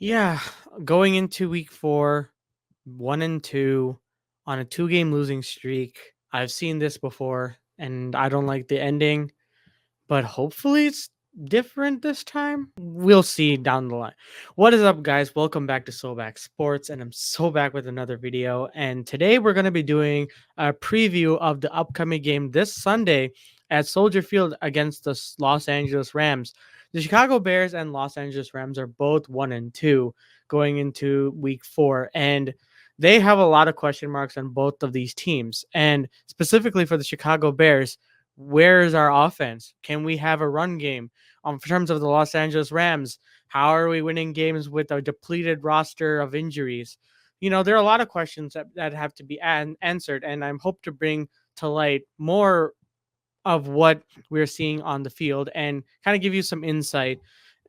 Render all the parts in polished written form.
Yeah, going into week 4, 1 and 2 on a 2-game losing streak. I've seen this before and I don't like the ending, but hopefully it's different this time. We'll see down the line. What is up, guys? Welcome back to Soulback Sports, and I'm so back with another video. And today we're going to be doing a preview of the upcoming game this Sunday at Soldier Field against the Los Angeles Rams. The Chicago Bears and Los Angeles Rams are both 1 and 2 going into week 4, and they have a lot of question marks on both of these teams. And specifically for the Chicago Bears, where is our offense? Can we have a run game? In terms of the Los Angeles Rams, how are we winning games with a depleted roster of injuries? There are a lot of questions that have to be answered, and I'm hope to bring to light more of what we're seeing on the field and kind of give you some insight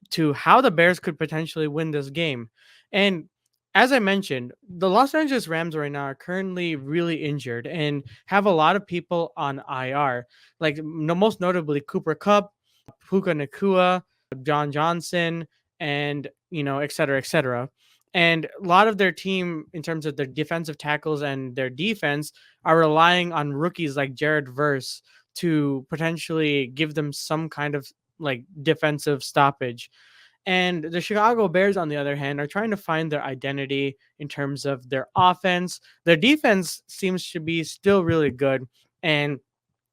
to how the Bears could potentially win this game. And as I mentioned, the Los Angeles Rams right now are currently really injured and have a lot of people on IR, like most notably Cooper Kupp, Puka Nakua, John Johnson, and et cetera, et cetera. And a lot of their team, in terms of their defensive tackles and their defense, are relying on rookies like Jared Verse to potentially give them some kind of like defensive stoppage. And the Chicago Bears, on the other hand, are trying to find their identity in terms of their offense. Their defense seems to be still really good and,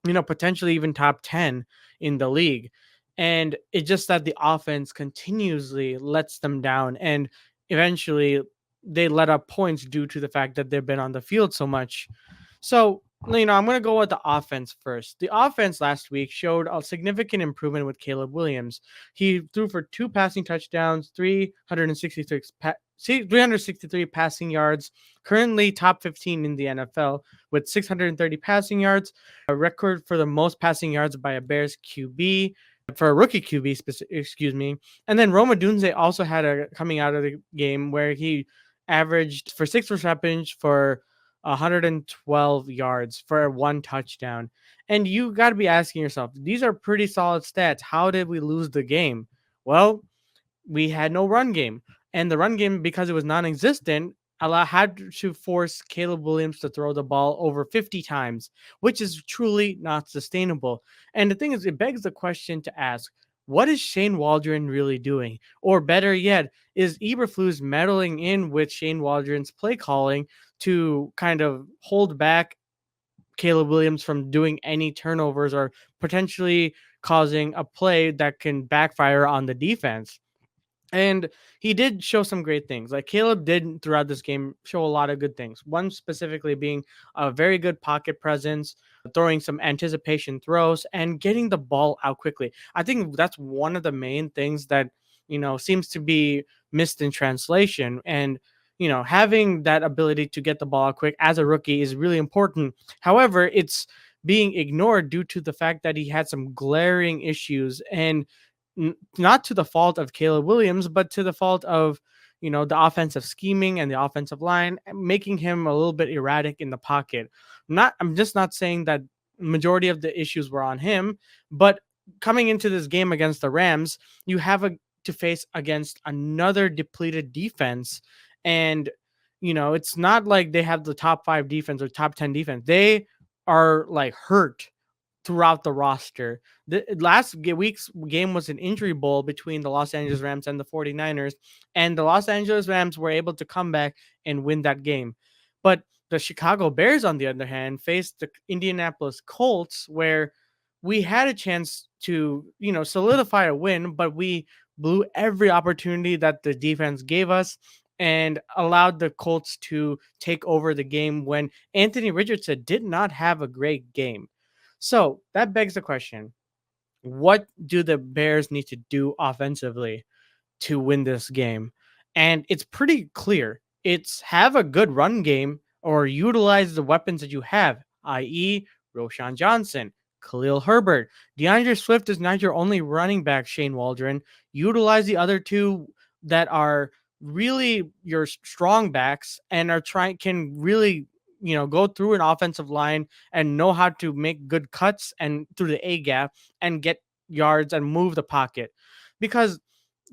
potentially even top 10 in the league. And it's just that the offense continuously lets them down. And eventually they let up points due to the fact that they've been on the field so much. So, I'm going to go with the offense first. The offense last week showed a significant improvement with Caleb Williams. He threw for 2 passing touchdowns, 363 passing yards, currently top 15 in the NFL with 630 passing yards, a record for the most passing yards by a Bears QB. For a rookie QB, excuse me. And then Roma Dunze also had a coming out of the game where he averaged for 6 receptions for 112 yards for 1 touchdown. And you got to be asking yourself, these are pretty solid stats. How did we lose the game? Well, we had no run game. And the run game, because it was non existent, had to force Caleb Williams to throw the ball over 50 times, which is truly not sustainable. And the thing is, it begs the question to ask, what is Shane Waldron really doing? Or better yet, is Eberflus meddling in with Shane Waldron's play calling to kind of hold back Caleb Williams from doing any turnovers or potentially causing a play that can backfire on the defense? And he did show some great things. Like Caleb did throughout this game show a lot of good things. One specifically being a very good pocket presence, throwing some anticipation throws, and getting the ball out quickly. I think that's one of the main things that, seems to be missed in translation. And, having that ability to get the ball out quick as a rookie is really important. However, it's being ignored due to the fact that he had some glaring issues and not to the fault of Caleb Williams, but to the fault of the offensive scheming and the offensive line, making him a little bit erratic in the pocket. I'm just not saying that majority of the issues were on him, but coming into this game against the Rams, you have to face against another depleted defense, and it's not like they have the top 5 defense or top 10 defense. They are like hurt throughout the roster. The last week's game was an injury bowl between the Los Angeles Rams and the 49ers, and the Los Angeles Rams were able to come back and win that game. But the Chicago Bears, on the other hand, faced the Indianapolis Colts, where we had a chance to, solidify a win, but we blew every opportunity that the defense gave us and allowed the Colts to take over the game when Anthony Richardson did not have a great game. So that begs the question, what do the Bears need to do offensively to win this game? And it's pretty clear. It's have a good run game or utilize the weapons that you have, i.e., Roshan Johnson, Khalil Herbert. DeAndre Swift is not your only running back, Shane Waldron. Utilize the other two that are really your strong backs and can really go through an offensive line and know how to make good cuts and through the A gap and get yards and move the pocket. Because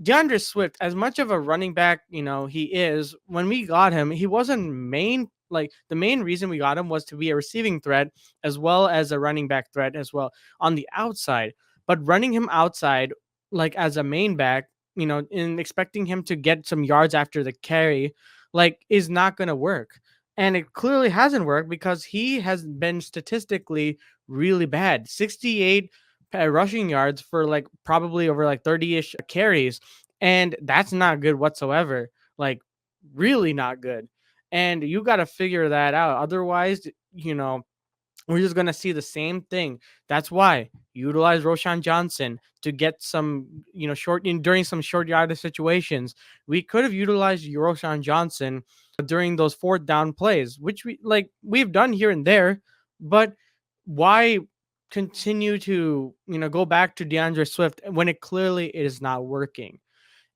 DeAndre Swift, as much of a running back, he is, when we got him, he wasn't the main reason we got him was to be a receiving threat as well as a running back threat as well on the outside. But running him outside, like as a main back, and expecting him to get some yards after the carry, is not going to work. And it clearly hasn't worked because he has been statistically really bad. 68 rushing yards for like probably over like 30-ish carries, and that's not good whatsoever. Like, really not good. And you got to figure that out. Otherwise, we're just gonna see the same thing. That's why utilize Roshan Johnson to get some, short during some short yardage situations. We could have utilized Roshan Johnson during those fourth down plays, which we've done here and there, but why continue to go back to DeAndre Swift when it clearly is not working?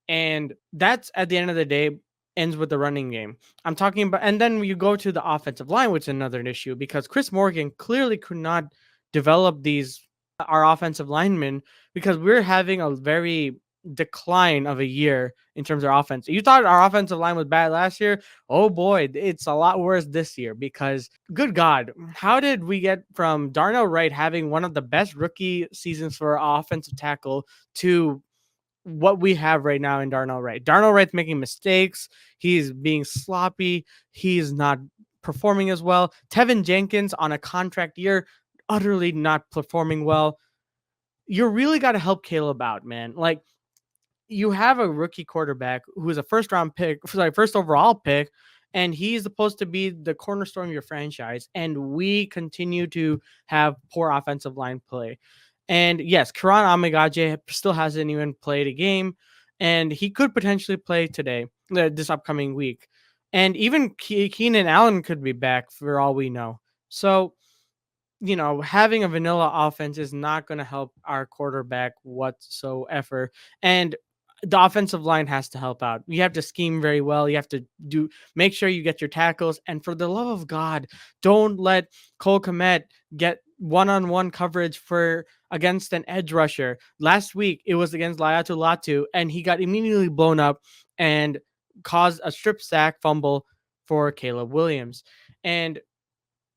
And that's, at the end of the day, ends with the running game. I'm talking about, and then you go to the offensive line, which is another issue because Chris Morgan clearly could not develop our offensive linemen because we're having a very decline of a year in terms of our offense. You thought our offensive line was bad last year. Oh boy, it's a lot worse this year because good God, how did we get from Darnell Wright having one of the best rookie seasons for our offensive tackle to what we have right now in Darnell Wright? Darnell Wright's making mistakes. He's being sloppy. He's not performing as well. Tevin Jenkins on a contract year, utterly not performing well. You really got to help Caleb out, man. Like, you have a rookie quarterback who is a first overall pick, and he's supposed to be the cornerstone of your franchise. And we continue to have poor offensive line play. And yes, Karan Amigaje still hasn't even played a game, and he could potentially play today, this upcoming week. And even Keenan Allen could be back for all we know. So, having a vanilla offense is not going to help our quarterback whatsoever. And the offensive line has to help out. You have to scheme very well. You have to make sure you get your tackles. And for the love of God, don't let Cole Kmet get one-on-one coverage against an edge rusher. Last week, it was against Layatu Latu, and he got immediately blown up and caused a strip sack fumble for Caleb Williams. And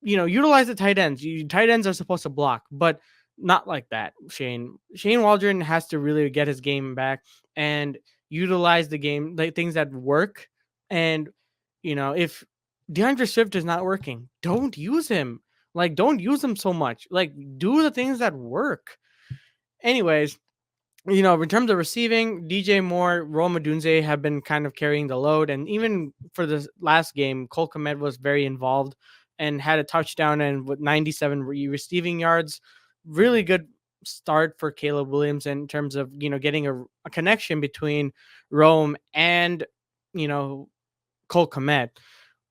utilize the tight ends. Tight ends are supposed to block, but not like that. Shane Waldron has to really get his game back and utilize the game, like things that work. And if DeAndre Swift is not working, don't use him. Like, don't use him so much. Like, do the things that work. Anyways, in terms of receiving, DJ Moore, Roma Dunze have been kind of carrying the load. And even for the last game, Cole Kmet was very involved and had a touchdown and with 97 receiving yards. Really good start for Caleb Williams in terms of, getting a connection between Rome and, Cole Kmet.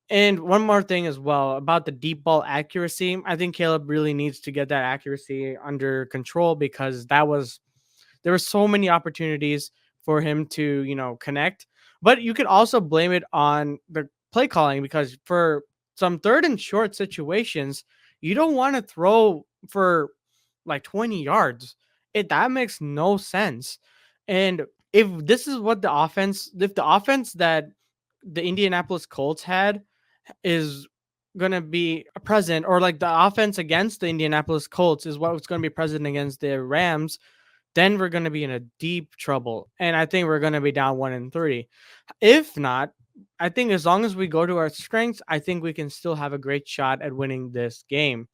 And one more thing as well about the deep ball accuracy. I think Caleb really needs to get that accuracy under control because there were so many opportunities for him to, connect. But you could also blame it on the play calling because for some third and short situations, you don't want to throw for like 20 yards. That makes no sense. And if the offense that the Indianapolis Colts had is going to be present, or like the offense against the Indianapolis Colts is what's going to be present against the Rams, then we're going to be in a deep trouble. And I think we're going to be down 1-3. If not, I think as long as we go to our strengths, I think we can still have a great shot at winning this game.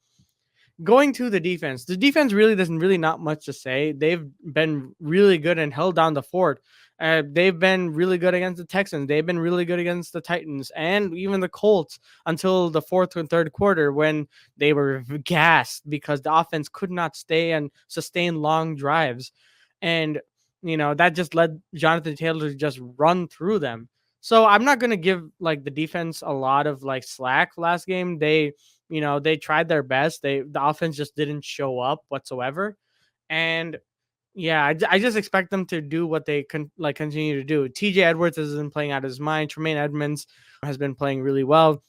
Going to the defense really doesn't really not much to say. They've been really good and held down the fort. They've been really good against the Texans. They've been really good against the Titans and even the Colts until the fourth and third quarter when they were gassed because the offense could not stay and sustain long drives. And, that just led Jonathan Taylor to just run through them. So I'm not going to give like the defense a lot of like slack last game. They tried their best. The offense just didn't show up whatsoever. And yeah, I just expect them to do what they continue to do. TJ Edwards has been playing out of his mind. Tremaine Edmonds has been playing really well.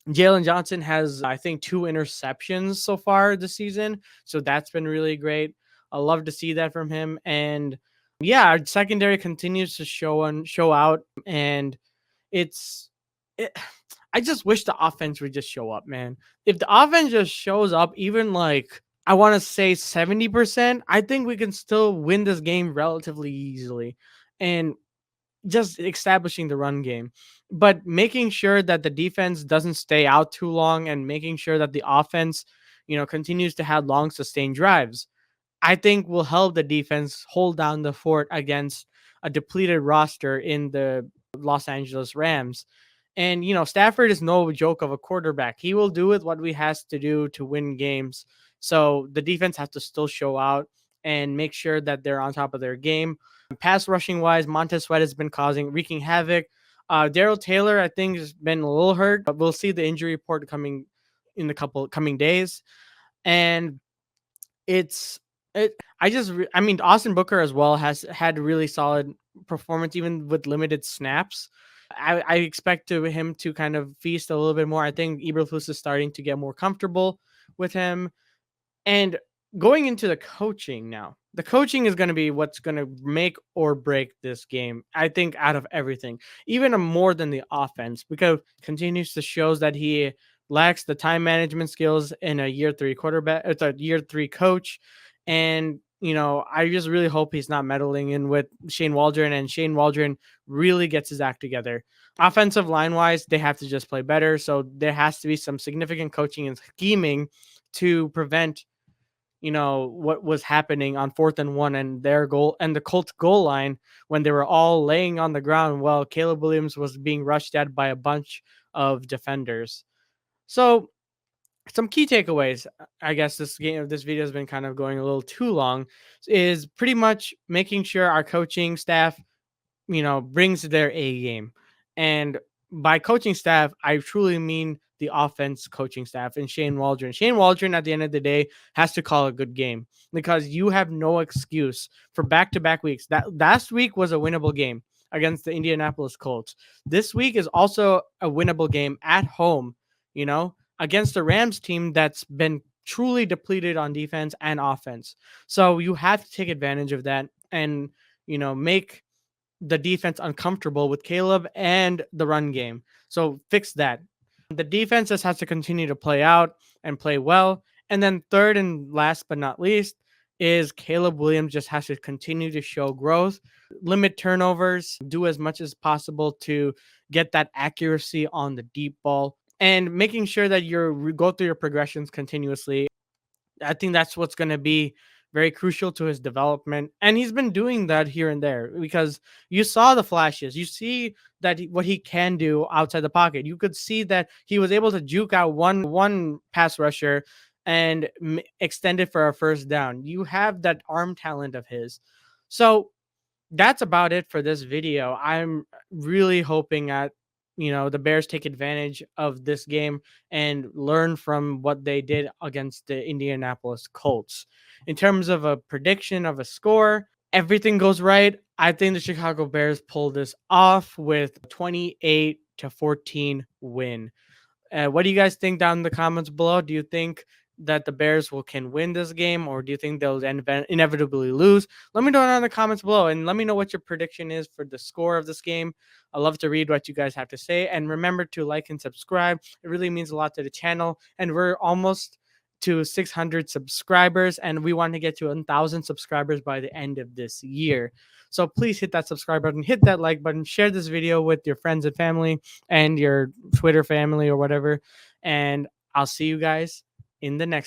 Jalen Johnson has, I think, 2 interceptions so far this season. So that's been really great. I love to see that from him. And, Yeah, our secondary continues to show out, and it's it, I just wish the offense would just show up, man. If the offense just shows up, even like I want to say 70%, I think we can still win this game relatively easily. And just establishing the run game, but making sure that the defense doesn't stay out too long and making sure that the offense, continues to have long sustained drives, I think will help the defense hold down the fort against a depleted roster in the Los Angeles Rams. And Stafford is no joke of a quarterback. He will do with what we has to do to win games. So the defense has to still show out and make sure that they're on top of their game. Pass rushing wise, Montez Sweat has been wreaking havoc. Daryl Taylor, I think, has been a little hurt, but we'll see the injury report coming in the couple coming days. And it's it I mean, Austin Booker as well has had really solid performance even with limited snaps. I expect him to kind of feast a little bit more. I think Eberflus is starting to get more comfortable with him. And going into the coaching now, the coaching is going to be what's going to make or break this game. I think out of everything, even more than the offense, because continues to shows that he lacks the time management skills in a year three quarterback. It's a year three coach, and I just really hope he's not meddling in with Shane Waldron, and Shane Waldron really gets his act together. Offensive line wise, they have to just play better. So there has to be some significant coaching and scheming to prevent what was happening on 4th and 1 and their goal and the Colts goal line when they were all laying on the ground while Caleb Williams was being rushed at by a bunch of defenders. So some key takeaways, I guess this video has been kind of going a little too long, is pretty much making sure our coaching staff brings their A game. And by coaching staff, I truly mean the offense coaching staff and Shane Waldron. Shane Waldron, at the end of the day, has to call a good game because you have no excuse for back-to-back weeks. That last week was a winnable game against the Indianapolis Colts. This week is also a winnable game at home, against a Rams team that's been truly depleted on defense and offense. So you have to take advantage of that and, make the defense uncomfortable with Caleb and the run game. So fix that. The defense just has to continue to play out and play well. And then third and last but not least is Caleb Williams just has to continue to show growth, limit turnovers, do as much as possible to get that accuracy on the deep ball, and making sure that you go through your progressions continuously. I think that's what's going to be very crucial to his development. And he's been doing that here and there because you saw the flashes. You see that what he can do outside the pocket. You could see that he was able to juke out one pass rusher and extend it for a first down. You have that arm talent of his. So that's about it for this video. I'm really hoping the Bears take advantage of this game and learn from what they did against the Indianapolis Colts. In terms of a prediction of a score, everything goes right. I think the Chicago Bears pull this off with 28-14 win. What do you guys think down in the comments below? Do you think that the Bears can win this game, or do you think they'll inevitably lose? Let me know down in the comments below, and let me know what your prediction is for the score of this game. I love to read what you guys have to say, and remember to like and subscribe. It really means a lot to the channel, and we're almost to 600 subscribers, and we want to get to 1,000 subscribers by the end of this year. So please hit that subscribe button, hit that like button, share this video with your friends and family and your Twitter family or whatever. And I'll see you guys in the next